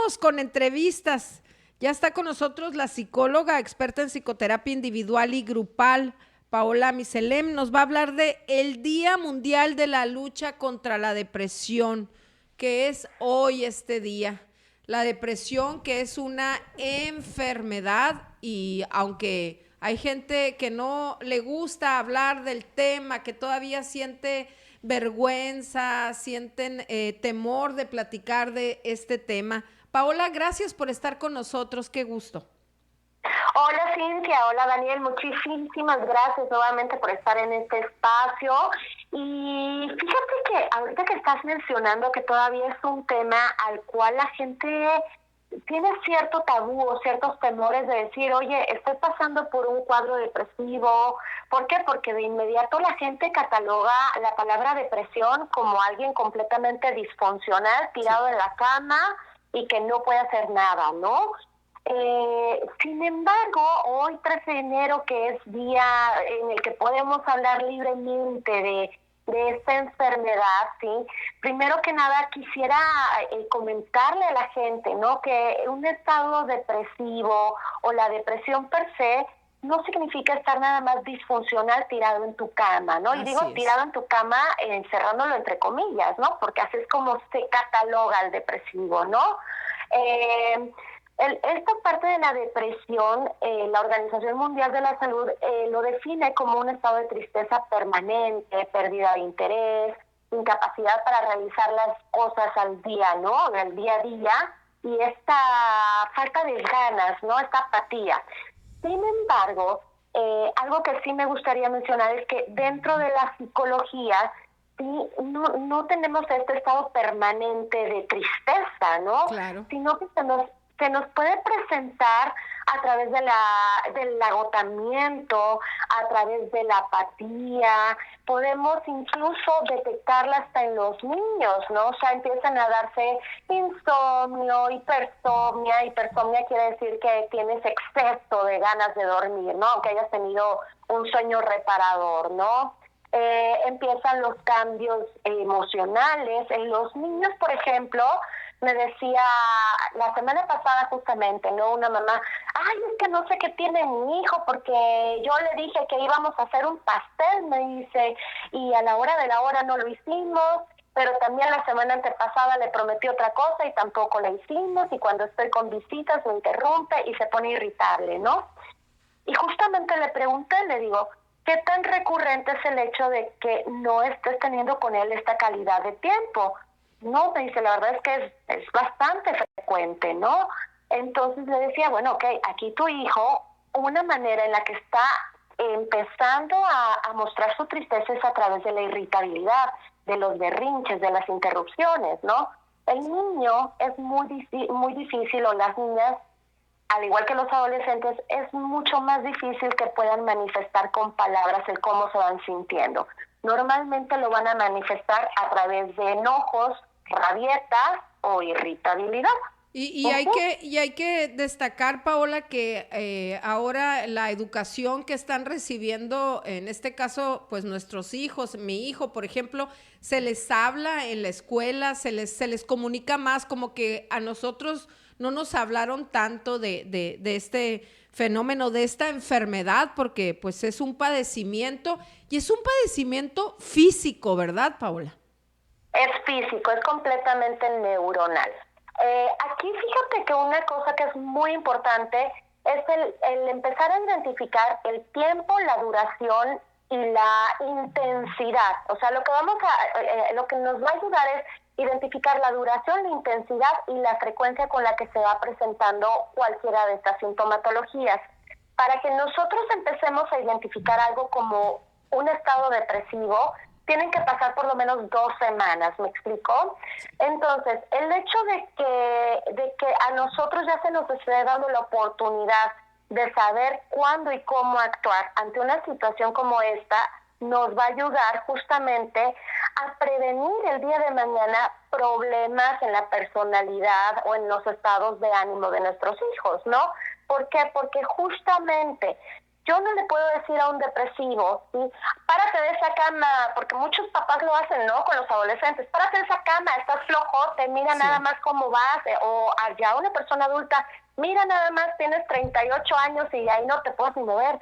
vámonos con entrevistas. Ya está con nosotros la psicóloga experta en psicoterapia individual y grupal, Paola Miselem. Nos va a hablar de el Día Mundial de la Lucha contra la Depresión, que es hoy este día. La depresión, que es una enfermedad, y aunque hay gente que no le gusta hablar del tema, que todavía siente vergüenza, sienten temor de platicar de este tema. Paola, gracias por estar con nosotros, qué gusto. Hola Cintia, hola Daniel, muchísimas gracias nuevamente por estar en este espacio. Y fíjate que ahorita que estás mencionando que todavía es un tema al cual la gente tiene cierto tabú o ciertos temores de decir, oye, estoy pasando por un cuadro depresivo. ¿Por qué? Porque de inmediato la gente cataloga la palabra depresión como alguien completamente disfuncional, tirado en la cama y que no puede hacer nada, ¿no? Sin embargo, hoy 13 de enero, que es día en el que podemos hablar libremente de esta enfermedad, ¿sí? Primero que nada quisiera comentarle a la gente, ¿no? Que un estado depresivo o la depresión per se no significa estar nada más disfuncional tirado en tu cama, ¿no? Y digo tirado en tu cama encerrándolo entre comillas, ¿no? Porque así es como se cataloga el depresivo, ¿no? Esta parte de la depresión, la Organización Mundial de la Salud lo define como un estado de tristeza permanente, pérdida de interés, incapacidad para realizar las cosas al día, ¿no? Al día a día, y esta falta de ganas, ¿no? Esta apatía. Sin embargo, algo que sí me gustaría mencionar es que dentro de la psicología sí, no tenemos este estado permanente de tristeza, ¿no? Claro. Sino que se nos puede presentar a través del agotamiento, a través de la apatía. Podemos incluso detectarla hasta en los niños, ¿no? O sea, empiezan a darse insomnio, hipersomnia. Hipersomnia quiere decir que tienes exceso de ganas de dormir, ¿no? Aunque hayas tenido un sueño reparador, ¿no? Empiezan los cambios emocionales. En los niños, por ejemplo, me decía la semana pasada justamente, ¿no? Una mamá, ay, es que no sé qué tiene mi hijo porque yo le dije que íbamos a hacer un pastel, me dice, y a la hora de la hora no lo hicimos, pero también la semana antepasada le prometí otra cosa y tampoco la hicimos, y cuando estoy con visitas me interrumpe y se pone irritable, ¿no? Y justamente le pregunté, le digo, ¿qué tan recurrente es el hecho de que no estés teniendo con él esta calidad de tiempo? No, me dice, la verdad es que es bastante frecuente, ¿no? Entonces le decía, bueno, ok, aquí tu hijo, una manera en la que está empezando a mostrar su tristeza es a través de la irritabilidad, de los berrinches, de las interrupciones, ¿no? El niño es muy difícil, o las niñas, al igual que los adolescentes, es mucho más difícil que puedan manifestar con palabras el cómo se van sintiendo. Normalmente lo van a manifestar a través de enojos, rabietas o irritabilidad. Y hay que destacar, Paola, que ahora la educación que están recibiendo, en este caso, pues nuestros hijos, mi hijo, por ejemplo, se les habla en la escuela, se les comunica más, como que a nosotros no nos hablaron tanto de este fenómeno, de esta enfermedad, porque pues es un padecimiento, y es un padecimiento físico, ¿verdad, Paola? Es físico, es completamente neuronal. Aquí fíjate que una cosa que es muy importante es el empezar a identificar el tiempo, la duración y la intensidad. O sea, lo que nos va a ayudar es identificar la duración, la intensidad y la frecuencia con la que se va presentando cualquiera de estas sintomatologías. Para que nosotros empecemos a identificar algo como un estado depresivo, tienen que pasar por lo menos 2 semanas, ¿me explico? Entonces, el hecho de que a nosotros ya se nos esté dando la oportunidad de saber cuándo y cómo actuar ante una situación como esta, nos va a ayudar justamente a prevenir el día de mañana problemas en la personalidad o en los estados de ánimo de nuestros hijos, ¿no? ¿Por qué? Porque justamente yo no le puedo decir a un depresivo, ¿sí? Párate de esa cama, porque muchos papás lo hacen, ¿no? Con los adolescentes, párate de esa cama, estás flojote, mira nada más cómo vas, o allá una persona adulta, mira nada más, tienes 38 años y ahí no te puedes ni mover.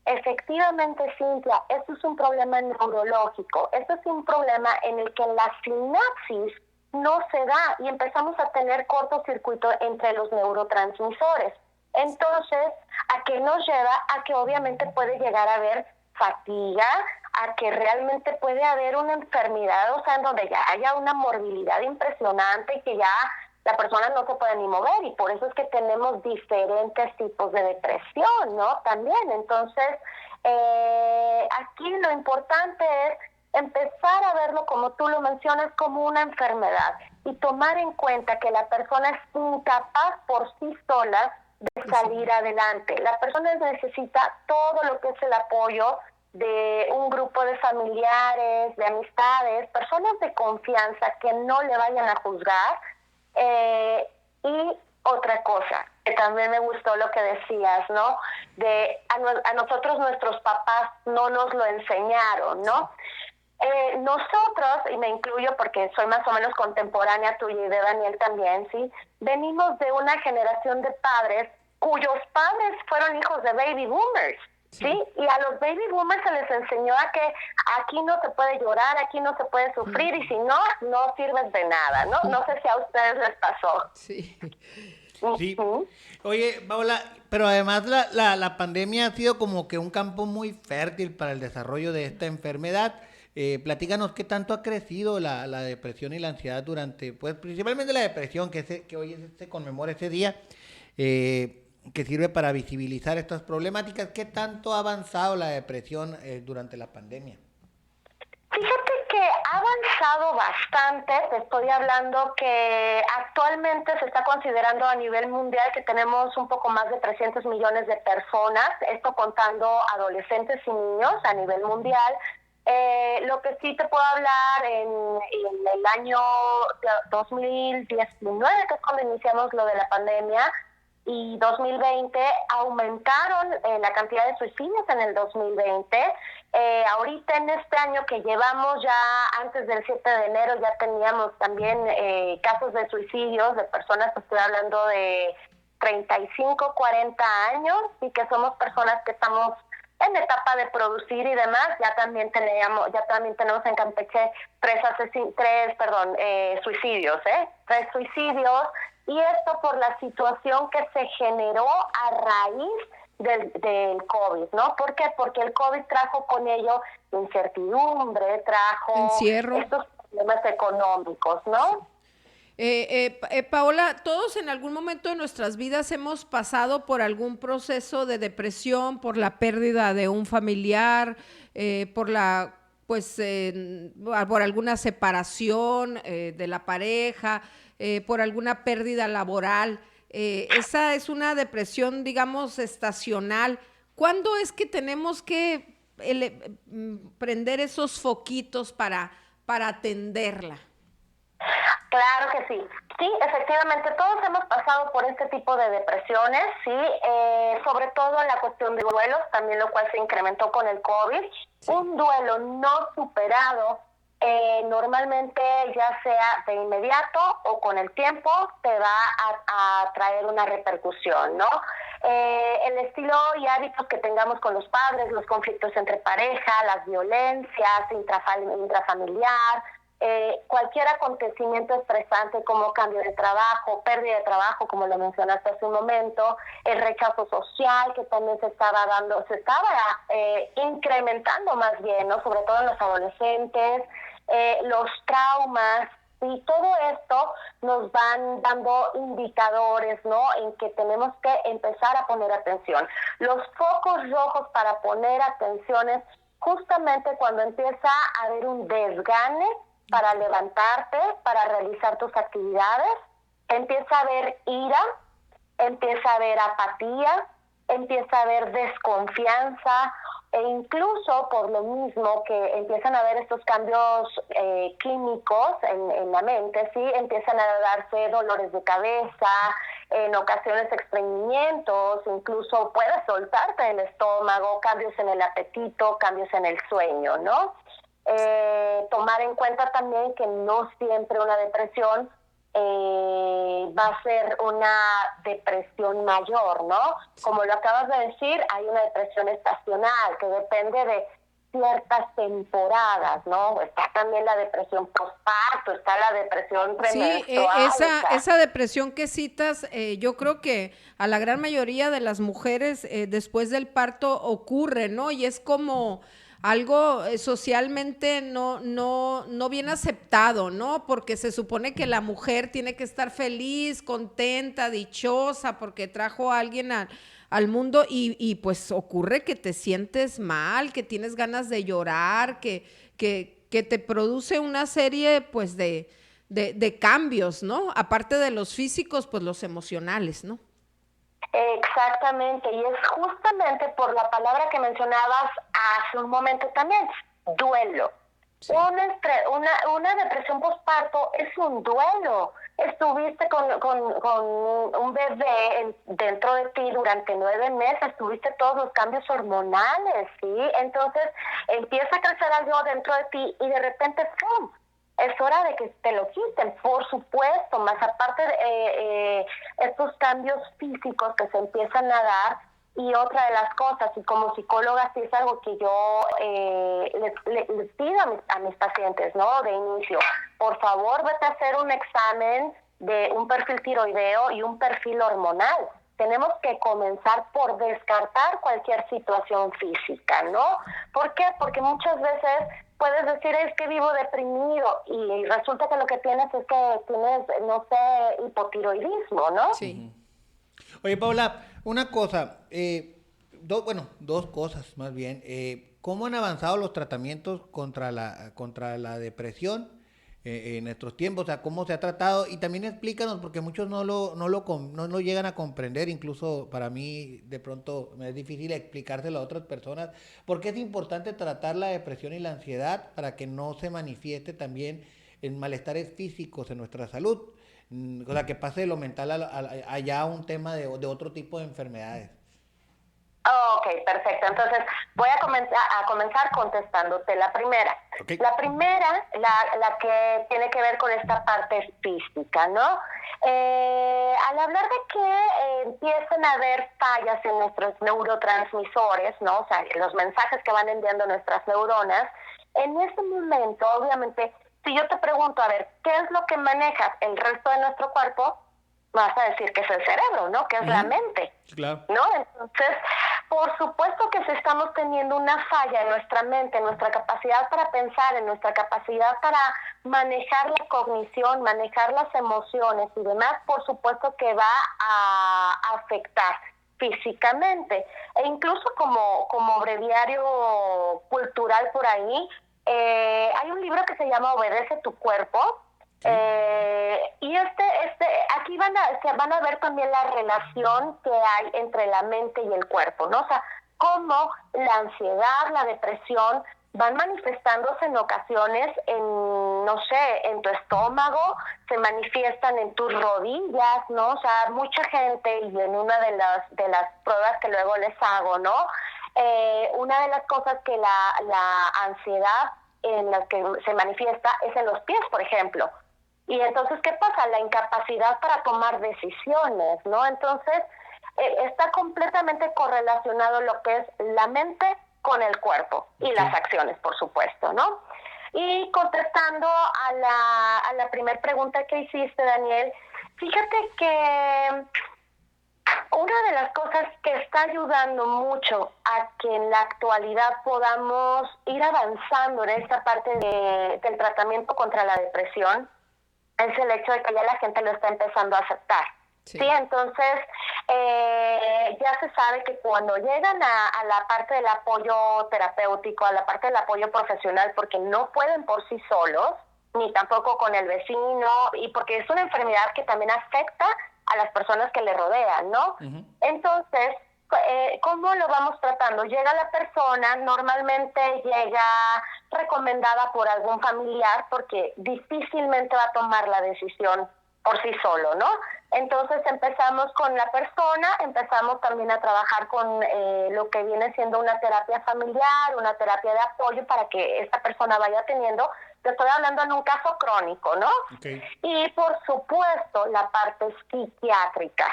Efectivamente, Cintia, esto es un problema neurológico, esto es un problema en el que la sinapsis no se da y empezamos a tener cortocircuito entre los neurotransmisores. Entonces, ¿a qué nos lleva? A que obviamente puede llegar a haber fatiga, a que realmente puede haber una enfermedad, o sea, en donde ya haya una morbilidad impresionante y que ya la persona no se puede ni mover, y por eso es que tenemos diferentes tipos de depresión, ¿no? También, entonces, aquí lo importante es empezar a verlo, como tú lo mencionas, como una enfermedad y tomar en cuenta que la persona es incapaz por sí sola de salir adelante. La persona necesita todo lo que es el apoyo de un grupo de familiares, de amistades, personas de confianza que no le vayan a juzgar. Y otra cosa, que también me gustó lo que decías, ¿no? A nosotros nuestros papás no nos lo enseñaron, ¿no? Nosotros, y me incluyo porque soy más o menos contemporánea tuya y de Daniel también, ¿sí? Venimos de una generación de padres cuyos padres fueron hijos de baby boomers, ¿sí? Y a los baby boomers se les enseñó a que aquí no se puede llorar, aquí no se puede sufrir, y si no, no sirves de nada, ¿no? No sé si a ustedes les pasó. Sí. Sí. Oye, Paola, pero además la pandemia ha sido como que un campo muy fértil para el desarrollo de esta enfermedad. Platícanos qué tanto ha crecido la depresión y la ansiedad durante, pues principalmente la depresión, que hoy se conmemora ese día, que sirve para visibilizar estas problemáticas. ¿Qué tanto ha avanzado la depresión durante la pandemia? Fíjate que ha avanzado bastante. Te estoy hablando que actualmente se está considerando a nivel mundial que tenemos un poco más de 300 millones de personas, esto contando adolescentes y niños a nivel mundial. Lo que sí te puedo hablar en el año 2019, que es cuando iniciamos lo de la pandemia, y 2020 aumentaron la cantidad de suicidios en el 2020. Ahorita en este año que llevamos ya antes del 7 de enero ya teníamos también casos de suicidios de personas, estoy hablando de 35, 40 años, y que somos personas que estamos en etapa de producir y demás. Ya también tenemos en Campeche tres suicidios, 3 suicidios, y esto por la situación que se generó a raíz del COVID, ¿no? ¿Por qué? Porque el COVID trajo con ello incertidumbre, trajo encierro, estos problemas económicos, ¿no? Paola, todos en algún momento de nuestras vidas hemos pasado por algún proceso de depresión, por la pérdida de un familiar, por alguna separación de la pareja, por alguna pérdida laboral. Esa es una depresión, digamos, estacional. ¿Cuándo es que tenemos que prender esos foquitos para atenderla? Claro que sí. Sí, efectivamente, todos hemos pasado por este tipo de depresiones, sí, sobre todo en la cuestión de duelos, también lo cual se incrementó con el COVID. Sí. Un duelo no superado, normalmente ya sea de inmediato o con el tiempo, te va a traer una repercusión, ¿no? El estilo y hábitos que tengamos con los padres, los conflictos entre pareja, las violencias intrafamiliar, cualquier acontecimiento estresante como cambio de trabajo, pérdida de trabajo, como lo mencionaste hace un momento, el rechazo social que también se estaba incrementando más bien, ¿no? Sobre todo en los adolescentes, los traumas, y todo esto nos van dando indicadores, ¿no? En que tenemos que empezar a poner atención. Los focos rojos para poner atención es justamente cuando empieza a haber un desgane para levantarte, para realizar tus actividades, empieza a haber ira, empieza a haber apatía, empieza a haber desconfianza, e incluso por lo mismo que empiezan a haber estos cambios químicos en la mente, ¿sí? Empiezan a darse dolores de cabeza, en ocasiones estreñimientos, incluso puede soltarte el estómago, cambios en el apetito, cambios en el sueño, ¿no? Tomar en cuenta también que no siempre una depresión va a ser una depresión mayor, ¿no? Como lo acabas de decir, hay una depresión estacional que depende de ciertas temporadas, ¿no? Está también la depresión postparto, está la depresión premenstrual. Sí, esa depresión que citas, yo creo que a la gran mayoría de las mujeres después del parto ocurre, ¿no? Y es como algo socialmente no bien aceptado, ¿no? Porque se supone que la mujer tiene que estar feliz, contenta, dichosa, porque trajo a alguien al mundo y pues ocurre que te sientes mal, que tienes ganas de llorar, que te produce una serie pues de cambios, ¿no? Aparte de los físicos, pues los emocionales, ¿no? Exactamente, y es justamente por la palabra que mencionabas hace un momento también, duelo. Sí. Una depresión postparto es un duelo. Estuviste con un bebé dentro de ti durante 9 meses, tuviste todos los cambios hormonales, ¿sí? Entonces empieza a crecer algo dentro de ti y de repente ¡pum! Es hora de que te lo quiten, por supuesto, más aparte de estos cambios físicos que se empiezan a dar. Y otra de las cosas, y como psicóloga sí es algo que yo les pido a mis pacientes, ¿no? De inicio, por favor, vete a hacer un examen de un perfil tiroideo y un perfil hormonal. Tenemos que comenzar por descartar cualquier situación física, ¿no? ¿Por qué? Porque muchas veces puedes decir, es que vivo deprimido, y resulta que lo que tienes es que tienes, no sé, hipotiroidismo, ¿no? Sí. Oye, Paula, una cosa, dos cosas más bien. ¿Cómo han avanzado los tratamientos contra la depresión en nuestros tiempos? O sea, ¿cómo se ha tratado? Y también explícanos, porque muchos no lo llegan a comprender, incluso para mí de pronto me es difícil explicárselo a otras personas, porque es importante tratar la depresión y la ansiedad para que no se manifieste también en malestares físicos en nuestra salud. O sea, que pase de lo mental allá a un tema de otro tipo de enfermedades. Ok, perfecto. Entonces, voy a comenzar contestándote la primera. Okay. La primera, la que tiene que ver con esta parte física, ¿no? Al hablar de que empiezan a haber fallas en nuestros neurotransmisores, ¿no? O sea, los mensajes que van enviando nuestras neuronas, en ese momento, obviamente, si yo te pregunto, a ver, ¿qué es lo que maneja el resto de nuestro cuerpo? Vas a decir que es el cerebro, ¿no? Que es la mente. Claro. ¿No? Entonces, por supuesto que si estamos teniendo una falla en nuestra mente, en nuestra capacidad para pensar, en nuestra capacidad para manejar la cognición, manejar las emociones y demás, por supuesto que va a afectar físicamente. E incluso como breviario cultural por ahí, hay un libro que se llama Obedece tu cuerpo. Sí. Y aquí se van a ver también la relación que hay entre la mente y el cuerpo, ¿no? O sea, cómo la ansiedad, la depresión van manifestándose en ocasiones en tu estómago, se manifiestan en tus rodillas, ¿no? O sea, mucha gente, y en una de las pruebas que luego les hago, ¿no? Una de las cosas que la ansiedad en la que se manifiesta es en los pies, por ejemplo. Y entonces, ¿qué pasa? La incapacidad para tomar decisiones, ¿no? Entonces, está completamente correlacionado lo que es la mente con el cuerpo y las acciones, por supuesto, ¿no? Y contestando a la primera pregunta que hiciste, Daniel, fíjate que una de las cosas que está ayudando mucho a que en la actualidad podamos ir avanzando en esta parte del tratamiento contra la depresión es el hecho de que ya la gente lo está empezando a aceptar. Sí, entonces ya se sabe que cuando llegan a la parte del apoyo terapéutico, a la parte del apoyo profesional, porque no pueden por sí solos, ni tampoco con el vecino, y porque es una enfermedad que también afecta a las personas que le rodean, ¿no? Uh-huh. Entonces, ¿cómo lo vamos tratando? Llega la persona, normalmente llega recomendada por algún familiar, porque difícilmente va a tomar la decisión por sí solo, ¿no? Entonces empezamos con la persona, empezamos también a trabajar con lo que viene siendo una terapia familiar, una terapia de apoyo para que esta persona vaya teniendo, te estoy hablando en un caso crónico, ¿no? Okay. Y por supuesto la parte psiquiátrica,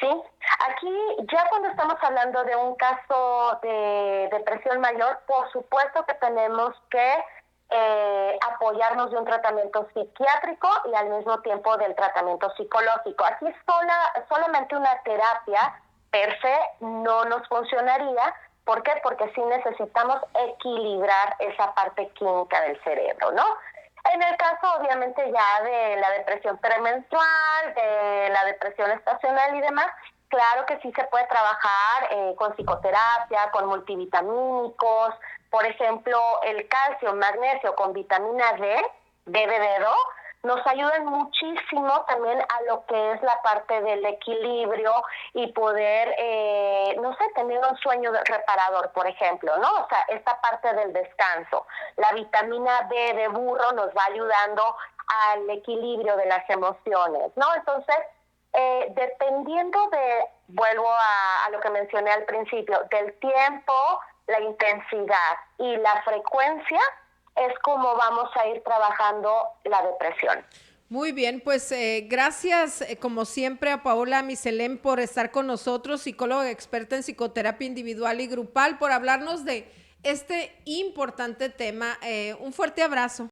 ¿sí? Aquí ya cuando estamos hablando de un caso de depresión mayor, por supuesto que tenemos que apoyarnos de un tratamiento psiquiátrico y al mismo tiempo del tratamiento psicológico. Aquí solamente una terapia per se no nos funcionaría. ¿Por qué? Porque sí necesitamos equilibrar esa parte química del cerebro, ¿no? En el caso, obviamente, ya de la depresión premenstrual, de la depresión estacional y demás, claro que sí se puede trabajar con psicoterapia, con multivitamínicos. Por ejemplo, el calcio, magnesio con vitamina D, de dedo, nos ayudan muchísimo también a lo que es la parte del equilibrio y poder, no sé, tener un sueño reparador, por ejemplo, ¿no? O sea, esta parte del descanso. La vitamina D de burro nos va ayudando al equilibrio de las emociones, ¿no? Entonces, dependiendo vuelvo a lo que mencioné al principio, del tiempo, la intensidad y la frecuencia, es como vamos a ir trabajando la depresión. Muy bien, pues gracias como siempre a Paola Micelén por estar con nosotros, psicóloga experta en psicoterapia individual y grupal, por hablarnos de este importante tema. Un fuerte abrazo.